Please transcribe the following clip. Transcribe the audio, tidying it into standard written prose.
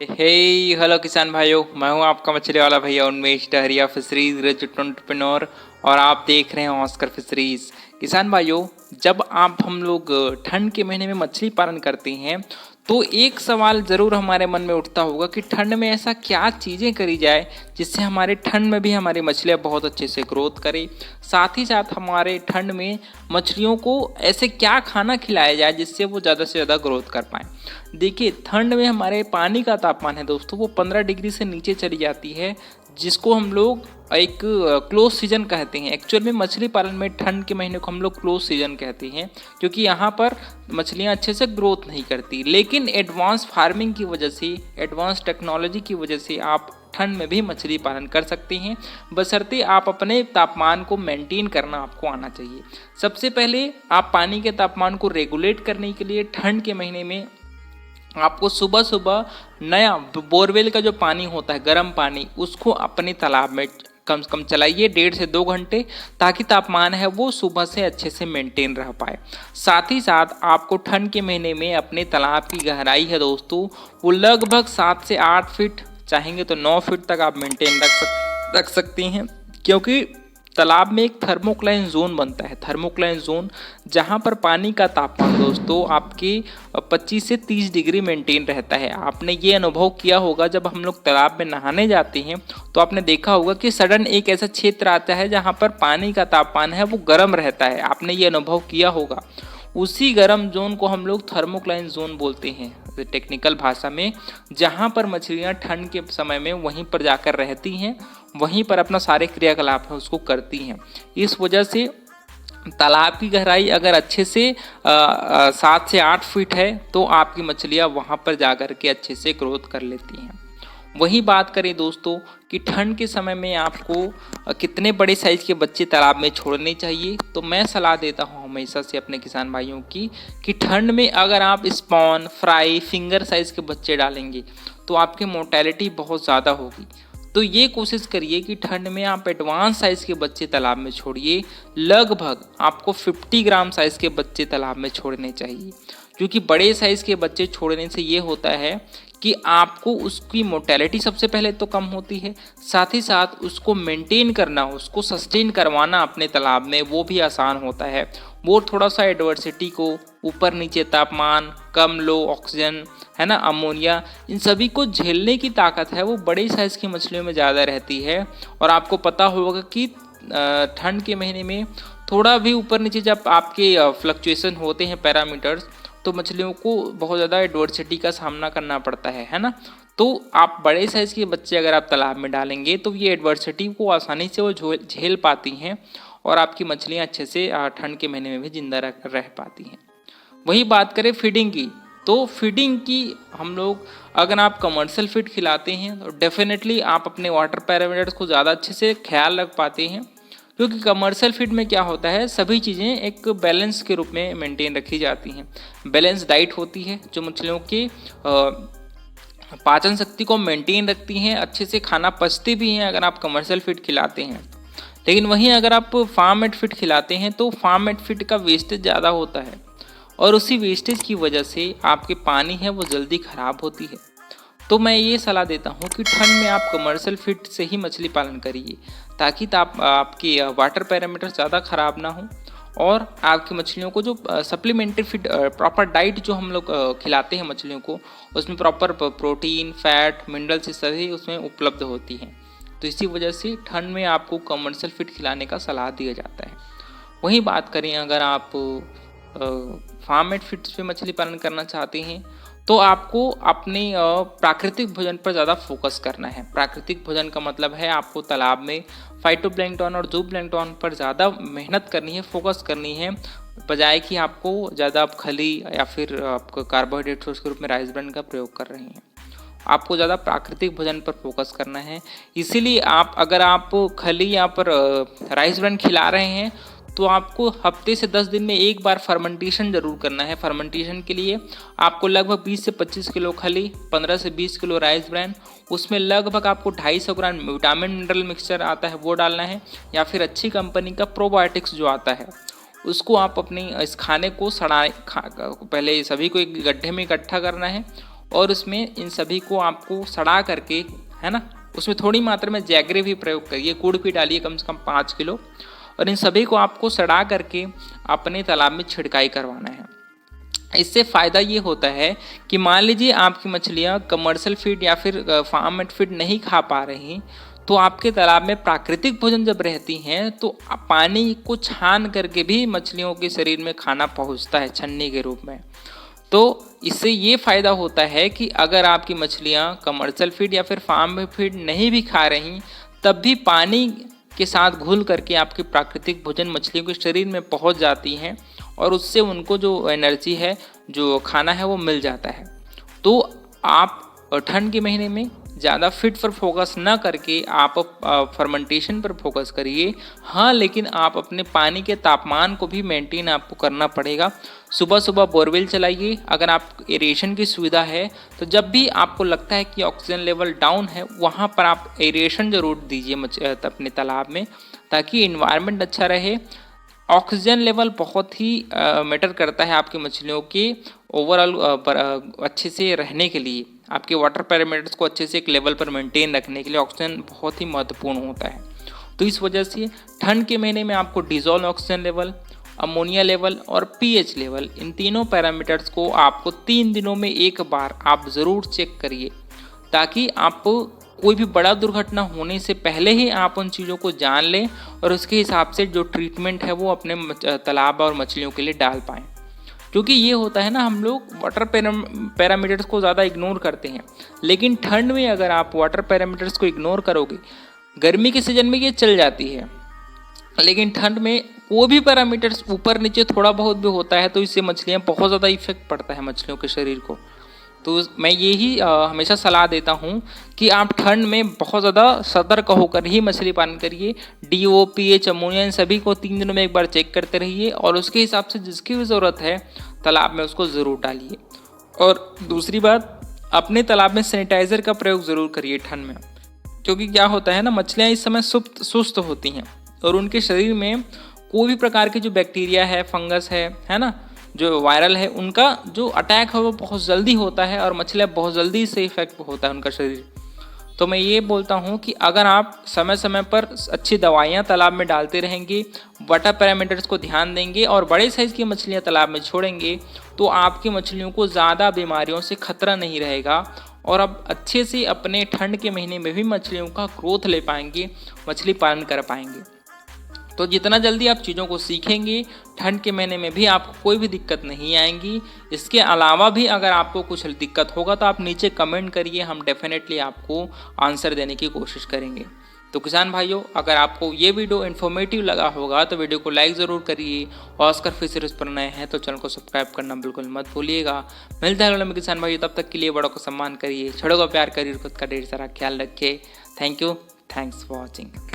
हे hello किसान भाइयों, मैं हूं आपका मछली वाला भैया उन्मेष डहरिया फिशरीज ग्रेजुएट एंटरप्रेन्योर और आप देख रहे हैं ऑस्कर फिशरीज। किसान भाइयों, जब आप हम लोग ठंड के महीने में मछली पालन करते हैं तो एक सवाल ज़रूर हमारे मन में उठता होगा कि ठंड में ऐसा क्या चीज़ें करी जाए जिससे हमारे ठंड में भी हमारी मछलियाँ बहुत अच्छे से ग्रोथ करें। साथ ही साथ हमारे ठंड में मछलियों को ऐसे क्या खाना खिलाया जाए जिससे वो ज़्यादा से ज़्यादा ग्रोथ कर पाएँ। देखिए, ठंड में हमारे पानी का तापमान है दोस्तों, वो 15 डिग्री से नीचे चली जाती है, जिसको हम लोग एक क्लोज सीजन कहते हैं। एक्चुअल में मछली पालन में ठंड के महीने को हम लोग क्लोज सीजन कहते हैं, क्योंकि यहाँ पर मछलियाँ अच्छे से ग्रोथ नहीं करती। लेकिन एडवांस फार्मिंग की वजह से, एडवांस टेक्नोलॉजी की वजह से आप ठंड में भी मछली पालन कर सकते हैं, बशर्ते आप अपने तापमान को मेंटेन करना आपको आना चाहिए। सबसे पहले आप पानी के तापमान को रेगुलेट करने के लिए ठंड के महीने में आपको सुबह सुबह नया बोरवेल का जो पानी होता है, गर्म पानी, उसको अपने तालाब में कम से कम चलाइए 1.5 से 2 घंटे, ताकि तापमान है वो सुबह से अच्छे से मेंटेन रह पाए। साथ ही साथ आपको ठंड के महीने में अपने तालाब की गहराई है दोस्तों, वो लगभग 7 से 8 फीट, चाहेंगे तो 9 फीट तक आप मेंटेन रख सकती हैं, क्योंकि तालाब में एक थर्मोक्लाइन जोन बनता है। थर्मोक्लाइन जोन जहाँ पर पानी का तापमान दोस्तों आपके 25 से 30 डिग्री मेंटेन रहता है। आपने ये अनुभव किया होगा, जब हम लोग तालाब में नहाने जाते हैं तो आपने देखा होगा कि सडन एक ऐसा क्षेत्र आता है जहाँ पर पानी का तापमान है वो गर्म रहता है। आपने ये अनुभव किया होगा। उसी गर्म जोन को हम लोग थर्मोक्लाइन जोन बोलते हैं टेक्निकल भाषा में, जहाँ पर मछलियाँ ठंड के समय में वहीं पर जाकर रहती हैं, वहीं पर अपना सारे क्रियाकलाप है उसको करती हैं। इस वजह से तालाब की गहराई अगर अच्छे से 7 से 8 फीट है तो आपकी मछलियाँ वहाँ पर जाकर के अच्छे से ग्रोथ कर लेती हैं। वही बात करें दोस्तों कि ठंड के समय में आपको कितने बड़े साइज़ के बच्चे तालाब में छोड़ने चाहिए, तो मैं सलाह देता हूँ हमेशा से अपने किसान भाइयों की कि ठंड में अगर आप स्पॉन, फ्राई, फिंगर साइज़ के बच्चे डालेंगे तो आपकी मोर्टेलिटी बहुत ज़्यादा होगी। तो ये कोशिश करिए कि ठंड में आप एडवांस साइज़ के बच्चे तालाब में छोड़िए। लगभग आपको 50 ग्राम साइज़ के बच्चे तालाब में छोड़ने चाहिए, क्योंकि बड़े साइज़ के बच्चे छोड़ने से ये होता है कि आपको उसकी मोर्टेलिटी सबसे पहले तो कम होती है, साथ ही साथ उसको मेंटेन करना, उसको सस्टेन करवाना अपने तालाब में वो भी आसान होता है। वो थोड़ा सा एडवर्सिटी को, ऊपर नीचे तापमान, कम लो ऑक्सीजन, है ना, अमोनिया, इन सभी को झेलने की ताकत है वो बड़ी साइज़ की मछलियों में ज़्यादा रहती है। और आपको पता होगा कि ठंड के महीने में थोड़ा भी ऊपर नीचे जब आपके फ्लक्चुएसन होते हैं पैरामीटर्स, तो मछलियों को बहुत ज़्यादा एडवर्सिटी का सामना करना पड़ता है ना। तो आप बड़े साइज़ के बच्चे अगर आप तालाब में डालेंगे तो ये एडवर्सिटी को आसानी से वो झेल पाती हैं और आपकी मछलियाँ अच्छे से ठंड के महीने में भी जिंदा रह पाती हैं। वही बात करें फीडिंग की, तो फीडिंग की हम लोग अगर आप कमर्शियल फीड खिलाते हैं तो डेफिनेटली आप अपने वाटर पैरामीटर्स को ज़्यादा अच्छे से ख्याल रख पाते हैं, क्योंकि कमर्शियल फीड में क्या होता है, सभी चीज़ें एक बैलेंस के रूप में मेंटेन रखी जाती हैं। बैलेंस डाइट होती है जो मछलियों की पाचन शक्ति को मेंटेन रखती हैं, अच्छे से खाना पचती भी हैं अगर आप कमर्शियल फीड खिलाते हैं। लेकिन वहीं अगर आप फार्म मेड फीड खिलाते हैं तो फार्म मेड फीड का वेस्टेज ज़्यादा होता है, और उसी वेस्टेज की वजह से आपके पानी है वो जल्दी ख़राब होती है। तो मैं ये सलाह देता हूँ कि ठंड में आप कमर्शियल फीड से ही मछली पालन करिए, ताकि आपकी वाटर पैरामीटर ज़्यादा ख़राब ना हो और आपकी मछलियों को जो सप्लीमेंट्री फीड, प्रॉपर डाइट जो हम लोग खिलाते हैं मछलियों को, उसमें प्रॉपर प्रोटीन, फैट, मिनरल्स सभी उसमें उपलब्ध होती हैं। तो इसी वजह से ठंड में आपको कमर्शियल फीड खिलाने का सलाह दिया जाता है। वहीं बात करें अगर आप फार्म मेड फीड्स पे मछली पालन करना चाहते हैं तो आपको अपने प्राकृतिक भोजन पर ज़्यादा फोकस करना है। प्राकृतिक भोजन का मतलब है आपको तालाब में फाइटोप्लैंक्टन और जूप्लैंक्टन पर ज़्यादा मेहनत करनी है, फोकस करनी है, बजाय कि आपको ज़्यादा आप खली या फिर आपको कार्बोहाइड्रेट सोर्स के रूप में राइस ब्रान का प्रयोग कर रहे हैं। आपको ज़्यादा प्राकृतिक भोजन पर फोकस करना है। इसीलिए अगर आप खली या पर राइस ब्रान खिला रहे हैं तो आपको हफ्ते से 10 दिन में एक बार फर्मेंटेशन ज़रूर करना है। फर्मेंटेशन के लिए आपको लगभग 20 से 25 किलो खली, 15 से 20 किलो राइस ब्रान, उसमें लगभग आपको 250 ग्राम विटामिन मिनरल मिक्सचर आता है वो डालना है, या फिर अच्छी कंपनी का प्रोबायोटिक्स जो आता है उसको आप अपनी इस खाने को पहले सभी को एक गड्ढे में इकट्ठा करना है और उसमें इन सभी को आपको सड़ा करके, है ना, उसमें थोड़ी मात्रा में जैगरी भी प्रयोग करिए, गुड़ भी डालिए कम से कम 5 किलो, और इन सभी को आपको सड़ा करके अपने तालाब में छिड़काई करवाना है। इससे फ़ायदा ये होता है कि मान लीजिए आपकी मछलियाँ कमर्शियल फीड या फिर फार्म मेड फीड नहीं खा पा रही, तो आपके तालाब में प्राकृतिक भोजन जब रहती हैं तो पानी को छान करके भी मछलियों के शरीर में खाना पहुंचता है छन्नी के रूप में। तो इससे ये फ़ायदा होता है कि अगर आपकी मछलियाँ कमर्शियल फीड या फिर फार्म में फीड नहीं भी खा रही, तब भी पानी के साथ घुल करके आपकी प्राकृतिक भोजन मछलियों के शरीर में पहुंच जाती हैं और उससे उनको जो एनर्जी है, जो खाना है, वो मिल जाता है। तो आप ठंड के महीने में ज़्यादा फीड पर फोकस ना करके आप फर्मेंटेशन पर फोकस करिए। हाँ, लेकिन आप अपने पानी के तापमान को भी मेंटेन आपको करना पड़ेगा। सुबह सुबह बोरवेल चलाइए। अगर आप एरेशन की सुविधा है तो जब भी आपको लगता है कि ऑक्सीजन लेवल डाउन है, वहाँ पर आप एरेशन ज़रूर दीजिए अपने तालाब में, ताकि इन्वायरमेंट अच्छा रहे। ऑक्सीजन लेवल बहुत ही मैटर करता है आपकी मछलियों के ओवरऑल अच्छे से रहने के लिए। आपके वाटर पैरामीटर्स को अच्छे से एक लेवल पर मेंटेन रखने के लिए ऑक्सीजन बहुत ही महत्वपूर्ण होता है। तो इस वजह से ठंड के महीने में आपको dissolve oxygen level, ammonia level और पीएच लेवल, इन तीनों पैरामीटर्स को आपको 3 दिनों में एक बार आप ज़रूर चेक करिए, ताकि आप कोई भी बड़ा दुर्घटना होने से पहले ही आप उन चीज़ों को जान लें और उसके हिसाब से जो ट्रीटमेंट है वो अपने तालाब और मछलियों के लिए डाल पाएँ। क्योंकि ये होता है ना, हम लोग वाटर पैरामीटर्स को ज़्यादा इग्नोर करते हैं, लेकिन ठंड में अगर आप वाटर पैरामीटर्स को इग्नोर करोगे, गर्मी के सीजन में ये चल जाती है, लेकिन ठंड में कोई भी पैरामीटर्स ऊपर नीचे थोड़ा बहुत भी होता है तो इससे मछलियाँ बहुत ज़्यादा इफेक्ट पड़ता है मछलियों के शरीर को। तो मैं यही हमेशा सलाह देता हूँ कि आप ठंड में बहुत ज़्यादा सतर्क होकर ही मछली पालन करिए। DO, pH, अमोनिया, इन सभी को 3 दिनों में एक बार चेक करते रहिए और उसके हिसाब से जिसकी भी ज़रूरत है तालाब में उसको ज़रूर डालिए। और दूसरी बात, अपने तालाब में सैनिटाइज़र का प्रयोग ज़रूर करिए ठंड में, क्योंकि क्या होता है ना, मछलियाँ इस समय सुस्त होती हैं और उनके शरीर में कोई भी प्रकार की जो बैक्टीरिया है, फंगस है ना, जो वायरल है, उनका जो अटैक है वो बहुत जल्दी होता है और मछलियाँ बहुत जल्दी से इफेक्ट होता है उनका शरीर। तो मैं ये बोलता हूँ कि अगर आप समय समय पर अच्छी दवाइयाँ तालाब में डालते रहेंगे, वाटर पैरामीटर्स को ध्यान देंगे और बड़े साइज़ की मछलियाँ तालाब में छोड़ेंगे, तो आपकी मछलियों को ज़्यादा बीमारियों से खतरा नहीं रहेगा और आप अच्छे से अपने ठंड के महीने में भी मछलियों का ग्रोथ ले पाएंगे, मछली पालन कर पाएंगे। तो जितना जल्दी आप चीज़ों को सीखेंगे, ठंड के महीने में भी आपको कोई भी दिक्कत नहीं आएंगी। इसके अलावा भी अगर आपको कुछ दिक्कत होगा तो आप नीचे कमेंट करिए, हम डेफिनेटली आपको आंसर देने की कोशिश करेंगे। तो किसान भाइयों, अगर आपको ये वीडियो इन्फॉर्मेटिव लगा होगा तो वीडियो को लाइक ज़रूर करिए। ऑस्कर फिशरीज पर नए हैं तो चैनल को सब्सक्राइब करना बिल्कुल मत भूलिएगा। मिलते हैं अगले में किसान भाइयों, तब तक के लिए बड़ों का सम्मान करिए, छोटों का प्यार करिए, खुद का ढेर सारा ख्याल रखिए। Thank you, thanks for watching.